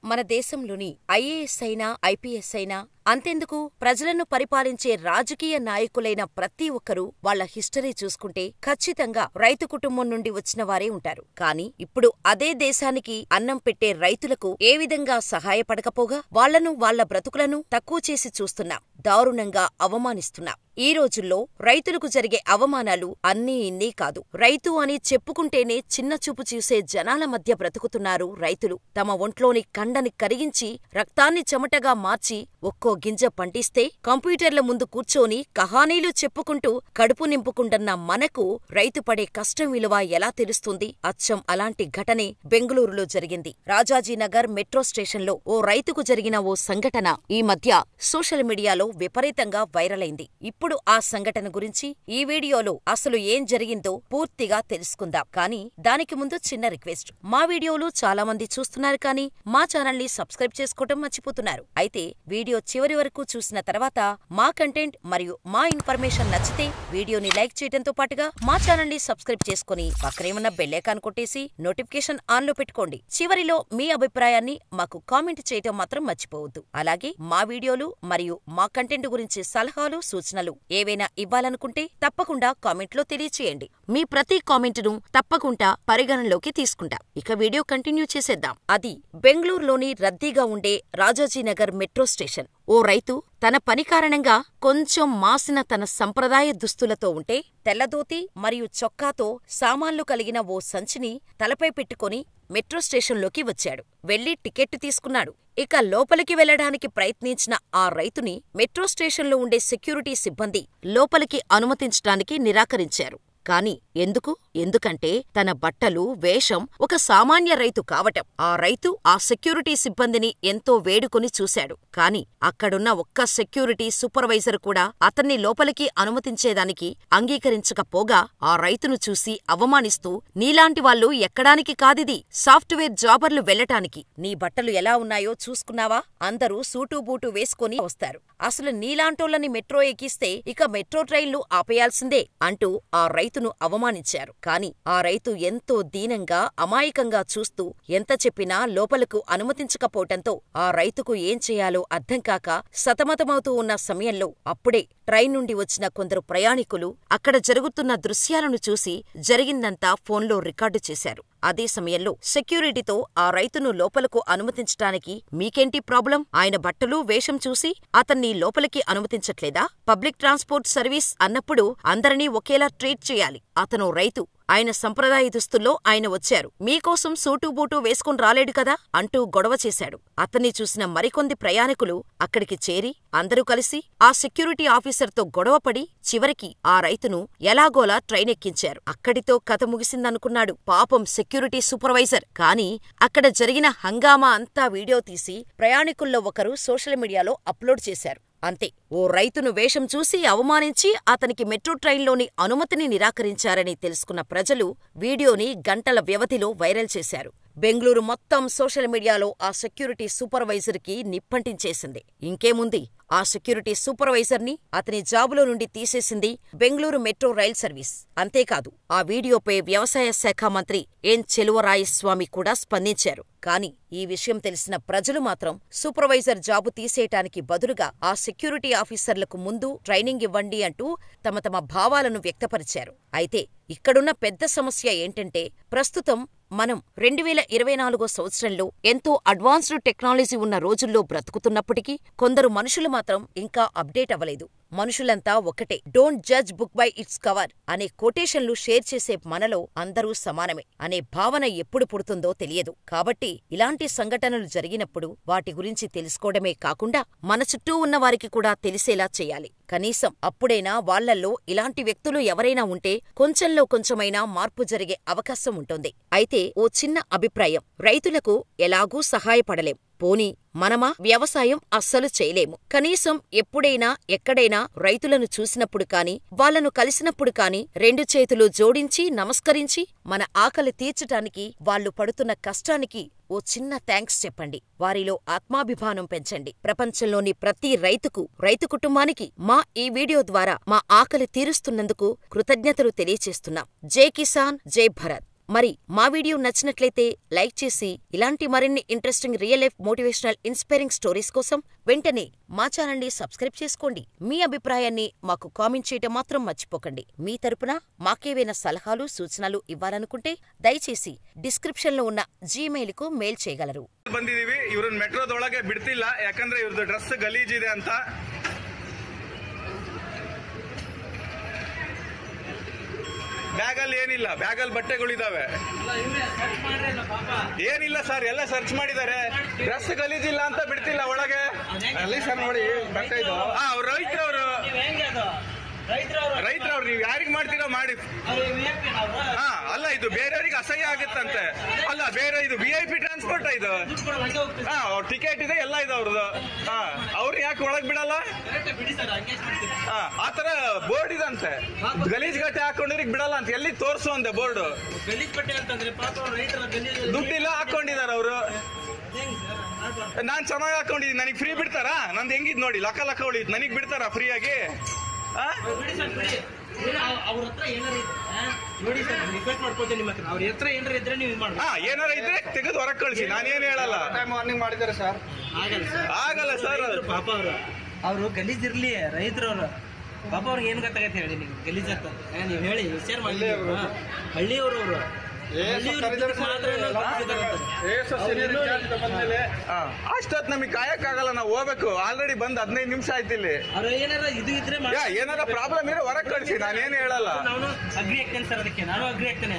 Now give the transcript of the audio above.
మన దేశంలోని ఐఏఎస్ అయినా, ఐపీఎస్ అయినా, అంతెందుకు ప్రజలను పరిపాలించే రాజకీయ నాయకులైన ప్రతి ఒక్కరూ వాళ్ళ హిస్టరీ చూసుకుంటే ఖచ్చితంగా రైతు కుటుంబం నుండి వచ్చిన వారే ఉంటారు. కానీ ఇప్పుడు అదే దేశానికి అన్నం పెట్టే రైతులకు ఏ విధంగా సహాయపడకపోగా వాళ్లను, వాళ్ల బ్రతుకులను తక్కువ చేసి చూస్తున్నాం, దారుణంగా అవమానిస్తున్నాం. ఈ రోజుల్లో రైతులకు జరిగే అవమానాలు అన్నీ ఇన్నీ కాదు. రైతు అని చెప్పుకుంటేనే చిన్నచూపు చూసే జనాల మధ్య బ్రతుకుతున్నారు రైతులు. తమ ఒంట్లోని కండని కరిగించి రక్తాన్ని చెమటగా మార్చి ఒక్కో గింజ పండిస్తే కంప్యూటర్ల ముందు కూర్చొని కహానీలు చెప్పుకుంటూ కడుపు నింపుకుంటున్న మనకు రైతు పడే కష్టం విలువ ఎలా తెలుస్తుంది? అచ్చం అలాంటి ఘటనే బెంగుళూరులో జరిగింది. రాజాజీనగర్ మెట్రో స్టేషన్లో ఓ రైతుకు జరిగిన ఓ సంఘటన ఈ మధ్య సోషల్ మీడియాలో విపరీతంగా వైరల్ అయింది. ఇప్పుడు ఆ సంఘటన గురించి ఈ వీడియోలో అసలు ఏం జరిగిందో పూర్తిగా తెలుసుకుందాం. కానీ దానికి ముందు చిన్న రిక్వెస్ట్. మా వీడియోలు చాలా మంది చూస్తున్నారు కానీ మా ఛానల్ ని సబ్స్క్రైబ్ చేసుకోవటం మర్చిపోతున్నారు. అయితే వీడియో చివరి వరకు చూసిన తర్వాత మా కంటెంట్ మరియు మా ఇన్ఫర్మేషన్ నచ్చితే వీడియోని లైక్ చేయడంతో పాటుగా మా ఛానల్ ని సబ్స్క్రైబ్ చేసుకుని పక్కనే ఉన్న బెల్ ఐకాన్ కొట్టేసి నోటిఫికేషన్ ఆన్ లో పెట్టుకోండి. చివరిలో మీ అభిప్రాయాన్ని మాకు కామెంట్ చేయటం మాత్రం మర్చిపోవద్దు. అలాగే మా వీడియోలు మరియు మా కంటెంట్ గురించి సలహాలు, సూచనలు ఏవైనా ఇవ్వాలనుకుంటే తప్పకుండా కామెంట్లో తెలియచేయండి. మీ ప్రతి కామెంటును తప్పకుండా పరిగణనలోకి తీసుకుంటాం. ఇక వీడియో కంటిన్యూ చేసేద్దాం. అది బెంగళూరులోని రద్దీగా ఉండే రాజాజీనగర్ మెట్రో స్టేషన్. ఓ రైతు తన పని కారణంగా కొంచెం మాసిన తన సంప్రదాయ దుస్తులతో ఉంటే తెల్లదోతి మరియు చొక్కాతో సామాన్లు కలిగిన ఓ సంచిని తలపై పెట్టుకుని మెట్రో స్టేషన్లోకి వచ్చాడు. వెళ్లి టికెట్టు తీసుకున్నాడు. ఇక లోపలికి వెళ్లడానికి ప్రయత్నించిన ఆ రైతుని మెట్రో స్టేషన్లో ఉండే సెక్యూరిటీ సిబ్బంది లోపలికి అనుమతించటానికి నిరాకరించారు. కాని ఎందుకు? ఎందుకంటే తన బట్టలు, వేషం ఒక సామాన్య రైతు కావటం. ఆ రైతు ఆ సెక్యూరిటీ సిబ్బందిని ఎంతో వేడుకొని చూశాడు. కాని అక్కడున్న ఒక్క సెక్యూరిటీ సూపర్వైజర్ కూడా అతన్ని లోపలికి అనుమతించేదానికి అంగీకరించకపోగా ఆ రైతును చూసి అవమానిస్తూ, నీలాంటి వాళ్ళు ఎక్కడానికి కాదిది, సాఫ్ట్వేర్ జాబర్లు వెళ్లటానికి. నీ బట్టలు ఎలా ఉన్నాయో చూసుకున్నావా? అందరూ సూటు బూటు వేసుకొని వస్తారు. అసలు నీలాంటోళ్ళని మెట్రో ఎక్కిస్తే ఇక మెట్రో ట్రైన్లు ఆపేయాల్సిందే అంటూ ఆ రైతును అవమానించారు. కాని ఆ రైతు ఎంతో దీనంగా, అమాయకంగా చూస్తూ ఎంత చెప్పినా లోపలకు అనుమతించకపోవటంతో ఆ రైతుకు ఏం చేయాలో అర్థం కాక సతమతమవుతూ ఉన్న సమయంలో అప్పుడే ట్రైన్ నుండి వచ్చిన కొందరు ప్రయాణికులు అక్కడ జరుగుతున్న దృశ్యాలను చూసి జరిగిందంతా ఫోన్లో రికార్డు చేశారు. అదే సమయంలో సెక్యూరిటీతో ఆ రైతును లోపలకు అనుమతించటానికి మీకేంటి ప్రాబ్లం? ఆయన బట్టలు, వేషం చూసి అతన్ని లోపలికి అనుమతించట్లేదా? పబ్లిక్ ట్రాన్స్పోర్ట్ సర్వీస్ అన్నప్పుడు అందరినీ ఒకేలా ట్రీట్ చేయాలి. అతను రైతు. ఆయన సంప్రదాయ దుస్తుల్లో ఆయన వచ్చారు. మీకోసం సూటు బూటు వేసుకుని రాలేడు కదా అంటూ గొడవ చేశాడు. అతన్ని చూసిన మరికొంది ప్రయాణికులు అక్కడికి చేరి అందరూ కలిసి ఆ సెక్యూరిటీ ఆఫీసర్తో గొడవపడి చివరికి ఆ రైతును ఎలాగోలా ట్రైన్ ఎక్కించారు. అక్కడితో కథ ముగిసిందనుకున్నాడు పాపం సెక్యూరిటీ సూపర్వైజర్. కాని అక్కడ జరిగిన హంగామా అంతా వీడియో తీసి ప్రయాణికుల్లో ఒకరు సోషల్ మీడియాలో అప్లోడ్ చేశారు. అంతే. ఓ రైతును వేషం చూసి అవమానించి అతనికి మెట్రో ట్రైన్లోని అనుమతిని నిరాకరించారని తెలుసుకున్న ప్రజలు వీడియోని గంటల వ్యవధిలో వైరల్ చేశారు. బెంగళూరు మొత్తం సోషల్ మీడియాలో ఆ సెక్యూరిటీ సూపర్వైజర్కి నిప్పంటించేసింది. ఇంకేముంది, ఆ సెక్యూరిటీ సూపర్వైజర్ని అతని జాబులో నుండి తీసేసింది బెంగళూరు మెట్రో రైల్ సర్వీస్. అంతేకాదు, ఆ వీడియోపై వ్యవసాయ శాఖ మంత్రి ఎన్ చెలువరాయస్వామి కూడా స్పందించారు. కాని ఈ విషయం తెలిసిన ప్రజలు మాత్రం సూపర్వైజర్ జాబు తీసేయటానికి బదులుగా ఆ సెక్యూరిటీ ఆఫీసర్లకు ముందు ట్రైనింగ్ ఇవ్వండి అంటూ తమ తమ భావాలను వ్యక్తపరిచారు. అయితే ఇక్కడున్న పెద్ద సమస్య ఏంటంటే ప్రస్తుతం మనం 2024 సంవత్సరంలో ఎంతో అడ్వాన్స్డ్ టెక్నాలజీ ఉన్న రోజుల్లో బ్రతుకుతున్నప్పటికీ కొందరు మనుషులు మాత్రం ఇంకా అప్డేట్ అవ్వలేదు. మనుషులంతా ఒకటే. Don't judge book by its cover అనే కొటేషన్లు షేర్ చేసే మనలో అందరూ సమానమే అనే భావన ఎప్పుడు పుడుతుందో తెలియదు. కాబట్టి ఇలాంటి సంఘటనలు జరిగినప్పుడు వాటి గురించి తెలుసుకోవడమే కాకుండా మన చుట్టూ ఉన్న వారికి కూడా తెలిసేలా చేయాలి. కనీసం అప్పుడైనా వాళ్లల్లో ఇలాంటి వ్యక్తులు ఎవరైనా ఉంటే కొంచెంలో కొంచెమైనా మార్పు జరిగే అవకాశం ఉంటుంది. అయితే ఓ చిన్న అభిప్రాయం. రైతులకు ఎలాగూ సహాయపడలేం. పోనీ మనమా? వ్యవసాయం అస్సలు చేయలేము. కనీసం ఎప్పుడైనా ఎక్కడైనా రైతులను చూసినప్పుడు కాని, వాళ్లను కలిసినప్పుడు కాని 2 చేతులు జోడించి నమస్కరించి మన ఆకలి తీర్చటానికి వాళ్లు పడుతున్న కష్టానికి ఓ చిన్న థ్యాంక్స్ చెప్పండి. వారిలో ఆత్మాభిమానం పెంచండి. ప్రపంచంలోని ప్రతి రైతుకు, రైతు కుటుంబానికి మా ఈ వీడియో ద్వారా మా ఆకలి తీరుస్తున్నందుకు కృతజ్ఞతలు తెలియచేస్తున్నాం. జై కిసాన్, జై భరత్. మరి మా వీడియో నచ్చినట్లయితే లైక్ చేసి ఇలాంటి మరిన్ని interesting real life motivational inspiring stories కోసం వెంటనే మా ఛానల్ని సబ్స్క్రైబ్ చేసుకోండి. మీ అభిప్రాయాన్ని మాకు కామెంట్ చేయటం మాత్రం మర్చిపోకండి. మీ తరపున మాకేవైనా సలహాలు సూచనలు ఇవ్వాలనుకుంటే దయచేసి డిస్క్రిప్షన్లో ఉన్న జీమెయిల్కు మెయిల్ చేయగలరు. ಬಂದಿದೀವಿ ಇವ್ರನ್ನ ಮೆಟ್ರೋದೊಳಗೆ ಬಿಡ್ತಿಲ್ಲ ಯಾಕಂದ್ರೆ ಇವ್ರದ್ದು ಡ್ರೆಸ್ ಗಲೀಜಿದೆ ಅಂತ. ಬ್ಯಾಗಲ್ಲಿ ಏನಿಲ್ಲ, ಬ್ಯಾಗಲ್ಲಿ ಬಟ್ಟೆಗಳಿದಾವೆ. ಏನಿಲ್ಲ ಸರ್, ಎಲ್ಲ ಸರ್ಚ್ ಮಾಡಿದ್ದಾರೆ. ಡ್ರೆಸ್ ಗಲೀಜಿಲ್ಲ ಅಂತ ಬಿಡ್ತಿಲ್ಲ ಒಳಗೆ. ಅಲ್ಲಿ ಸರ್ ನೋಡಿ ಬಟ್ಟೆ ಇದು. ಅವ್ರು ರೈತರವರು ನೀವು ಯಾರಿಗೆ ಮಾಡ್ತೀರಾ ಮಾಡಿ. ಅಲ್ಲ ಇದು ಬೇರೆಯವ್ರಿಗೆ ಅಸಹ್ಯ ಆಗುತ್ತಂತೆ. ಅಲ್ಲ ಬೇರೆ ಇದು VIP ಟ್ರಾನ್ಸ್ಪೋರ್ಟ್ ಇದು. ಅವ್ರ ಟಿಕೆಟ್ ಇದೆ ಎಲ್ಲ ಇದೆ ಅವ್ರದ್ದು. ಅವ್ರು ಯಾಕೆ ಒಳಗ್ ಬಿಡಲ್ಲ? ಆತರ ಬೋರ್ಡ್ ಇದಂತೆ, ಗಲೀಜ್ ಗಟ್ಟೆ ಹಾಕೊಂಡಿರಿಗೆ ಬಿಡಲ್ಲ ಅಂತ. ಎಲ್ಲಿ ತೋರ್ಸು ಅಂತೆ ಬೋರ್ಡ್. ದುಡ್ಡಿಲ್ಲ ಹಾಕೊಂಡಿದಾರ ಅವರು. ನಾನ್ ಚೆನ್ನಾಗಿ ಹಾಕೊಂಡಿದ್ದೀನಿ, ನನಗೆ ಫ್ರೀ ಬಿಡ್ತಾರಾ? ನಂದು ಹೆಂಗಿದ್ ನೋಡಿ, ಲಕ್ಕ ಹೊಳಿದ್, ನನಗ್ ಬಿಡ್ತಾರಾ ಫ್ರೀ ಆಗಿ? ಏನಾರ ಇದ್ರೆ ತೆಗೆದು ಹೊರಗೆ ಕಳಿಸಿ, ನಾನೇನು ಹೇಳಲ್ಲ. ವಾರ್ನಿಂಗ್ ಮಾಡಿದ್ದಾರೆ ಸರ್. ಆಗಲ್ಲ ಸರ್. ಪಾಪ ಅವರು ಗಲೀಜ್ ಇರ್ಲಿ, ರೈತರವ್ರು ಪಾಪ ಅವ್ರಿಗೆ ಏನ್ ಗೊತ್ತಾಗತ್ತೆ ಹೇಳಿ. ನೀವು ಗಲೀಜ್ ಅಂತ ನೀವು ಹೇಳಿ ವಿಚಾರ ಮಾಡಿ. ಹಳ್ಳಿಯವರು ಅವರು ಅಷ್ಟೊತ್ ನಮಗೆ ಕಾಯಕ್ಕಾಗಲ್ಲ, ನಾವು ಹೋಗ್ಬೇಕು. ಆಲ್ರೆಡಿ ಬಂದ್ 15 ನಿಮಿಷ ಆಯ್ತು ಇಲ್ಲಿ. ಏನಾರ ಪ್ರಾಬ್ಲಮ್ ಇದ್ರೆ ಹೊರಗೆ ಕಳಿಸಿ, ನಾನೇನು ಹೇಳಲ್ಲ. ನಾನು ಅಗ್ರಿ ಆಗ್ತೇನೆ ಸರ್, ಅದಕ್ಕೆ ನಾನು ಅಗ್ರಿ ಆಗ್ತೇನೆ.